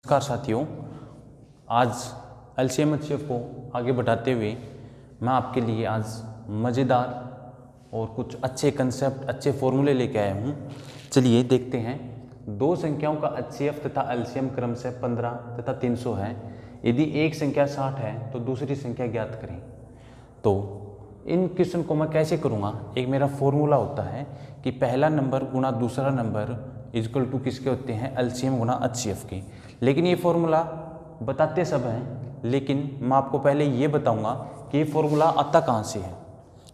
नमस्कार साथियों, आज एलसीएम एचसीएफ को आगे बढ़ाते हुए मैं आपके लिए आज मज़ेदार और कुछ अच्छे कंसेप्ट, अच्छे फॉर्मूले लेके आया हूँ। चलिए देखते हैं। दो संख्याओं का एचसीएफ तथा एलसीएम क्रम से 15 तथा 300 है। यदि एक संख्या 60 है तो दूसरी संख्या ज्ञात करें। तो इन क्वेश्चन को मैं कैसे करूँगा, एक मेरा फॉर्मूला होता है कि पहला नंबर गुणा दूसरा नंबर इक्वल टू किसके होते हैं, एलसीएम गुणा एचसीएफ के। लेकिन ये फॉर्मूला बताते सब हैं, लेकिन मैं आपको पहले ये बताऊंगा कि ये फॉर्मूला आता कहाँ से है।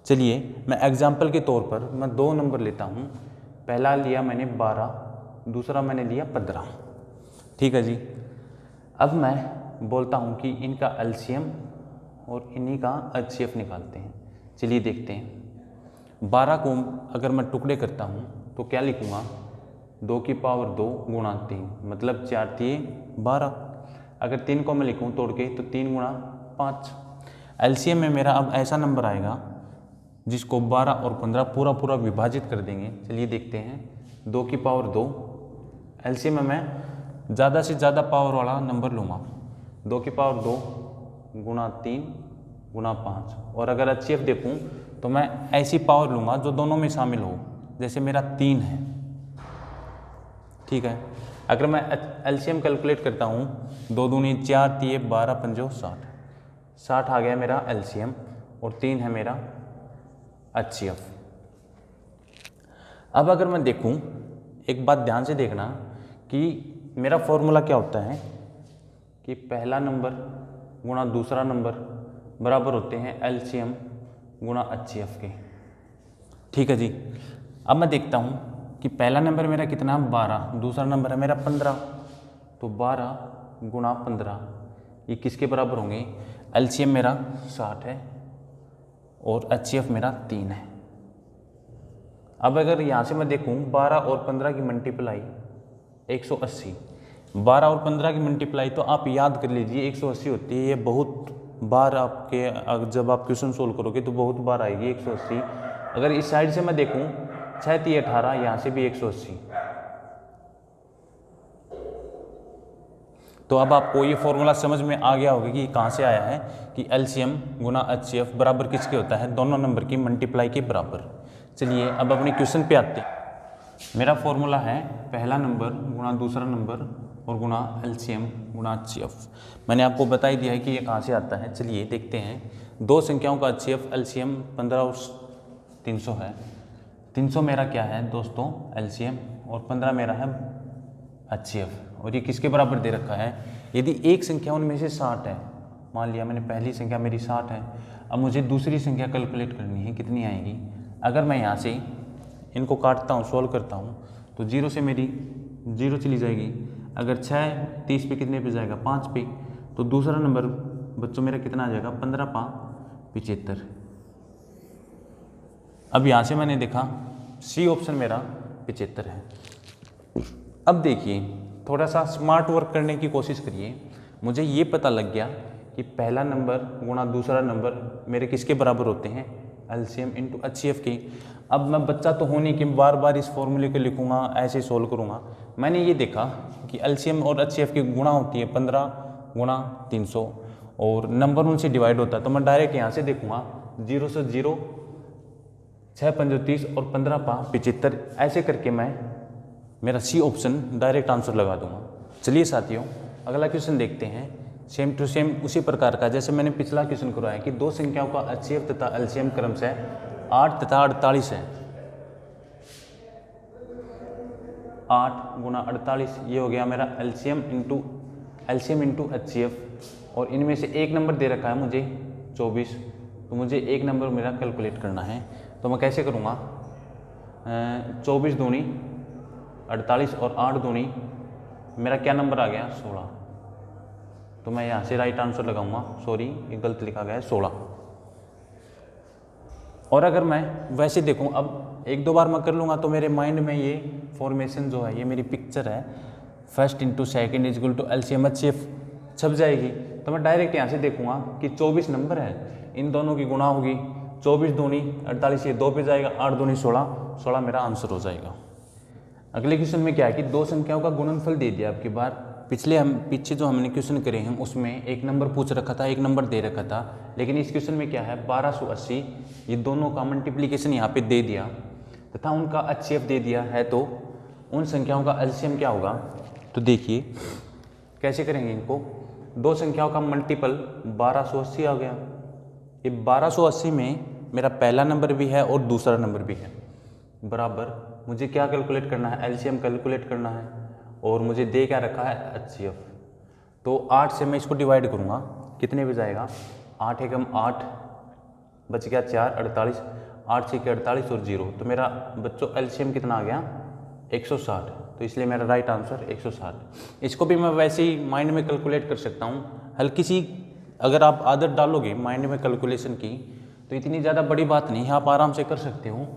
चलिए मैं एग्जांपल के तौर पर मैं दो नंबर लेता हूँ। पहला लिया मैंने 12, दूसरा मैंने लिया 15। ठीक है जी। अब मैं बोलता हूँ कि इनका एलसीएम और इन्हीं का एचसीएफ निकालते हैं। चलिए देखते हैं। 12 को अगर मैं टुकड़े करता हूँ तो क्या लिखूँगा, 2 की पावर 2 गुणा 3, मतलब 4 3 12। अगर 3 को मैं लिखूँ तोड़ के तो 3 गुणा 5। एलसीएम में मेरा अब ऐसा नंबर आएगा जिसको 12 और 15 पूरा विभाजित कर देंगे। चलिए देखते हैं। 2 की पावर 2, एलसीएम में मैं ज़्यादा से ज़्यादा पावर वाला नंबर लूँगा। 2 की पावर 2 गुणा 3 गुणा 5। और अगर एचसीएफ देखूँ तो मैं ऐसी पावर लूँगा जो दोनों में शामिल हो, जैसे मेरा 3 है। ठीक है। अगर मैं एलसीएम कैलकुलेट करता हूँ, 2 दूनी 4 3 12 पंजो 60। 60 आ गया मेरा एलसीएम और 3 है मेरा एचसीएफ। अब अगर मैं देखूँ, एक बात ध्यान से देखना कि मेरा फॉर्मूला क्या होता है कि पहला नंबर गुणा दूसरा नंबर बराबर होते हैं एलसीएम गुणा एचसीएफ के। ठीक है जी। अब मैं देखता हूँ कि पहला नंबर मेरा कितना है, 12, दूसरा नंबर है मेरा 15। तो 12 गुणा 15 ये किसके बराबर होंगे, एलसीएम मेरा 60 है और एचसीएफ मेरा 3 है। अब अगर यहाँ से मैं देखूँ 12 और 15 की मल्टीप्लाई 180, 12 और 15 की मल्टीप्लाई तो आप याद कर लीजिए 180 होती है। ये बहुत बार आपके जब आप क्वेश्चन सोल्व करोगे तो बहुत बार आएगी 180। अगर इस साइड से मैं देखूँ 6 3 18, यहाँ से भी 180। तो अब आपको ये फॉर्मूला समझ में आ गया होगा कि कहाँ से आया है कि एलसीएम गुणा एचसीएफ बराबर किसके होता है, दोनों नंबर की मल्टीप्लाई के बराबर। चलिए अब अपने क्वेश्चन पे आते हैं। मेरा फॉर्मूला है पहला नंबर गुणा दूसरा नंबर और गुणा एलसीएम गुणा एचसीएफ। मैंने आपको बता ही दिया है कि ये कहाँ से आता है। चलिए देखते हैं। दो संख्याओं का एचसीएफ एलसीएम 15 और 300 है। 300 मेरा क्या है दोस्तों, एलसीएम, और 15 मेरा है एचसीएफ। और ये किसके बराबर दे रखा है, यदि एक संख्या उनमें से 60 है, मान लिया मैंने पहली संख्या मेरी 60 है। अब मुझे दूसरी संख्या कैलकुलेट करनी है, कितनी आएगी। अगर मैं यहाँ से इनको काटता हूँ, सॉल्व करता हूँ, तो 0 से मेरी 0 चली जाएगी। अगर 6 30 पे कितने पे जाएगा, 5 पे। तो दूसरा नंबर बच्चों मेरा कितना आ जाएगा, 15 5 75। अब यहाँ से मैंने देखा सी ऑप्शन मेरा 75 है। अब देखिए, थोड़ा सा स्मार्ट वर्क करने की कोशिश करिए। मुझे ये पता लग गया कि पहला नंबर गुणा दूसरा नंबर मेरे किसके बराबर होते हैं, एलसीएम इंटू एचसीएफ के। अब मैं बच्चा तो होने के बार बार इस फॉर्मूले को लिखूंगा, ऐसे सोल्व करूंगा। मैंने ये देखा कि एलसीएम और एचसीएफ की गुणा होती है 15 गुणा 300 और नंबर उनसे डिवाइड होता है। तो मैं डायरेक्ट यहाँ से देखूंगा 0 से 0, 6 5 30 और 15 5 75, ऐसे करके मैं मेरा सी ऑप्शन डायरेक्ट आंसर लगा दूंगा। चलिए साथियों, अगला क्वेश्चन देखते हैं। सेम टू सेम उसी प्रकार का जैसे मैंने पिछला क्वेश्चन करवाया कि दो संख्याओं का एचसीएफ तथा एलसीएम क्रम से 8 तथा 48 है। 8 गुणा 48 ये हो गया मेरा एलसीएम इंटू एचसीएफ। और इनमें से एक नंबर दे रखा है मुझे 24, तो मुझे एक नंबर मेरा कैलकुलेट करना है। तो मैं कैसे करूँगा, 24 दूनी 48 और 8 दूनी मेरा क्या नंबर आ गया, 16। तो मैं यहाँ से राइट आंसर लगाऊंगा। सॉरी, ये गलत लिखा गया है, 16। और अगर मैं वैसे देखूँ, अब एक दो बार मैं कर लूँगा तो मेरे माइंड में ये फॉर्मेशन जो है, ये मेरी पिक्चर है, first into second is equal to LCM HCF छप जाएगी। तो मैं डायरेक्ट यहाँ से देखूँगा कि 24 नंबर है, इन दोनों की गुणा होगी। 24 दूनी 48, ये 2 पे जाएगा, 8 दूनी 16, 16 मेरा आंसर हो जाएगा। अगले क्वेश्चन में क्या है कि दो संख्याओं का गुणनफल दे दिया आपकी बार पीछे जो हमने क्वेश्चन करे हैं उसमें एक नंबर पूछ रखा था, एक नंबर दे रखा था, लेकिन इस क्वेश्चन में क्या है 1280 ये दोनों का मल्टीप्लिकेशन यहाँ पे दे दिया तथा उनका एचसीएफ दे दिया है, तो उन संख्याओं का एलसीएम क्या होगा। तो देखिए कैसे करेंगे इनको, दो संख्याओं का मल्टीपल 1280 आ गया। ये 1280 में मेरा पहला नंबर भी है और दूसरा नंबर भी है, बराबर मुझे क्या कैलकुलेट करना है, एलसीएम कैलकुलेट करना है, और मुझे दे क्या रखा है एचसीएफ। तो 8 से मैं इसको डिवाइड करूँगा, कितने पे जाएगा 8 एकम 8 बच गया 4 48, 8 6 48 और 0, तो मेरा बच्चों एलसीएम कितना आ गया 160। तो इसलिए मेरा राइट आंसर 160। इसको भी मैं वैसे ही माइंड में कैलकुलेट कर सकता हूँ, हल्की सी अगर आप आदत डालोगे माइंड में कैलकुलेशन की तो इतनी ज़्यादा बड़ी बात नहीं है, आप आराम से कर सकते हो।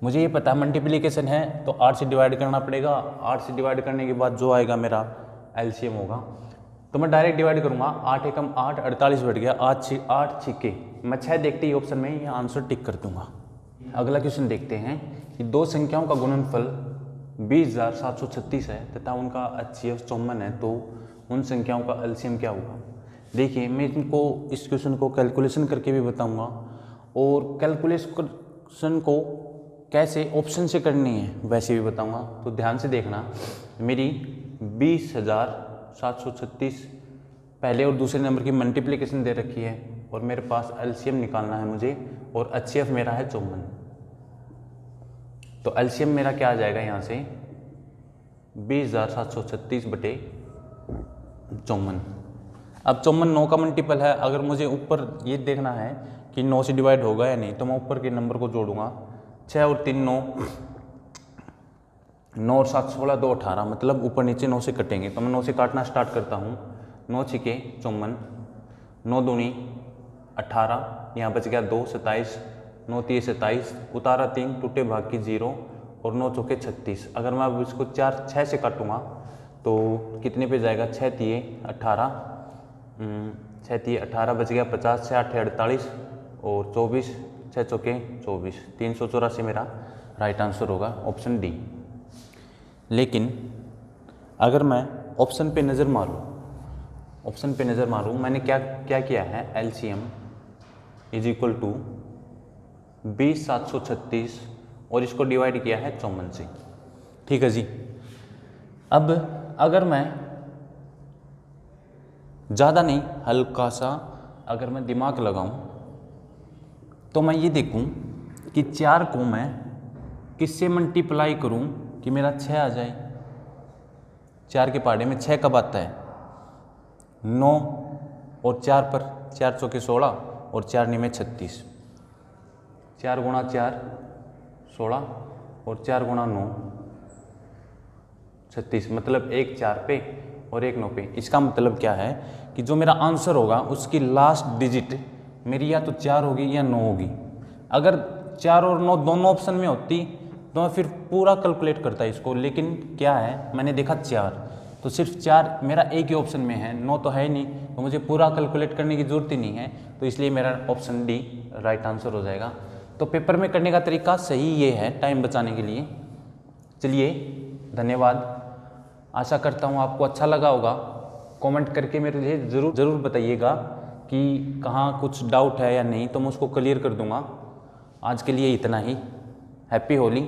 मुझे ये पता है मल्टीप्लिकेशन है तो 8 से डिवाइड करना पड़ेगा, 8 से डिवाइड करने के बाद जो आएगा मेरा एलसीएम होगा, तो मैं डायरेक्ट डिवाइड करूँगा। 8 एकम 8 48 बढ़ गया, 8 छिक्के मैं 6 देखते ही ऑप्शन में ये आंसर टिक कर दूंगा। अगला क्वेश्चन देखते हैं कि दो संख्याओं का गुणनफल 20,736 है तथा उनका एचसीएफ 54 है, तो उन संख्याओं का एलसीएम क्या होगा। देखिए मैं इनको इस क्वेश्चन को कैलकुलेशन करके भी बताऊंगा और कैलकुलेशन को कैसे ऑप्शन से करनी है वैसे भी बताऊंगा, तो ध्यान से देखना। मेरी 20,736 पहले और दूसरे नंबर की मल्टीप्लिकेशन दे रखी है और मेरे पास एलसीएम निकालना है मुझे, और एचसीएफ मेरा है 54। तो एलसीएम मेरा क्या आ जाएगा यहाँ से 20,736 बटे 54। अब 54 9 का मल्टीपल है, अगर मुझे ऊपर ये देखना है कि 9 से डिवाइड होगा या नहीं, तो मैं ऊपर के नंबर को जोड़ूंगा। 6 और 3 9, 9 और 7 16, 2 18, मतलब ऊपर नीचे 9 से कटेंगे, तो मैं 9 से काटना स्टार्ट करता हूँ। 9 छिके 54, 9 दूनी 18, यहाँ बच गया 2 27, 9 3 27, उतारा 3, टूटे भाग की 0 और 9 चौके 36। अगर मैं अब इसको 6 से काटूंगा तो कितने पे जाएगा 6 3 18, 6 3 18 बच गया 50, 6 8 48 और 24, 6 चौके 24, 384 मेरा राइट आंसर होगा ऑप्शन डी। लेकिन अगर मैं ऑप्शन पे नज़र मारूं, मैंने क्या किया है, एलसीएम इज इक्वल टू 20,736 और इसको डिवाइड किया है 54 से। ठीक है जी। अब अगर मैं ज़्यादा नहीं हल्का सा अगर मैं दिमाग लगाऊं तो मैं ये देखूं कि 4 को मैं किससे मल्टीप्लाई करूं कि मेरा 6 आ जाए। 4 के पहाड़े में 6 कब आता है 9 और 4 पर 4 चौके 16 और 4 निमे 36, 4 गुणा 4 16 और 4 गुणा 9 36, मतलब एक 4 पे और एक 9 पे। इसका मतलब क्या है कि जो मेरा आंसर होगा उसकी लास्ट डिजिट मेरी या तो 4 होगी या 9 होगी। अगर 4 और 9 दोनों ऑप्शन में होती तो मैं फिर पूरा कैलकुलेट करता इसको, लेकिन क्या है मैंने देखा 4, तो सिर्फ 4 मेरा एक ही ऑप्शन में है, 9 तो है ही नहीं, तो मुझे पूरा कैलकुलेट करने की ज़रूरत ही नहीं है, तो इसलिए मेरा ऑप्शन डी राइट आंसर हो जाएगा। तो पेपर में करने का तरीका सही ये है टाइम बचाने के लिए। चलिए धन्यवाद, आशा करता हूँ आपको अच्छा लगा होगा। कमेंट करके मेरे ज़रूर बताइएगा कि कहाँ कुछ डाउट है या नहीं, तो मैं उसको क्लियर कर दूँगा। आज के लिए इतना ही। हैप्पी होली।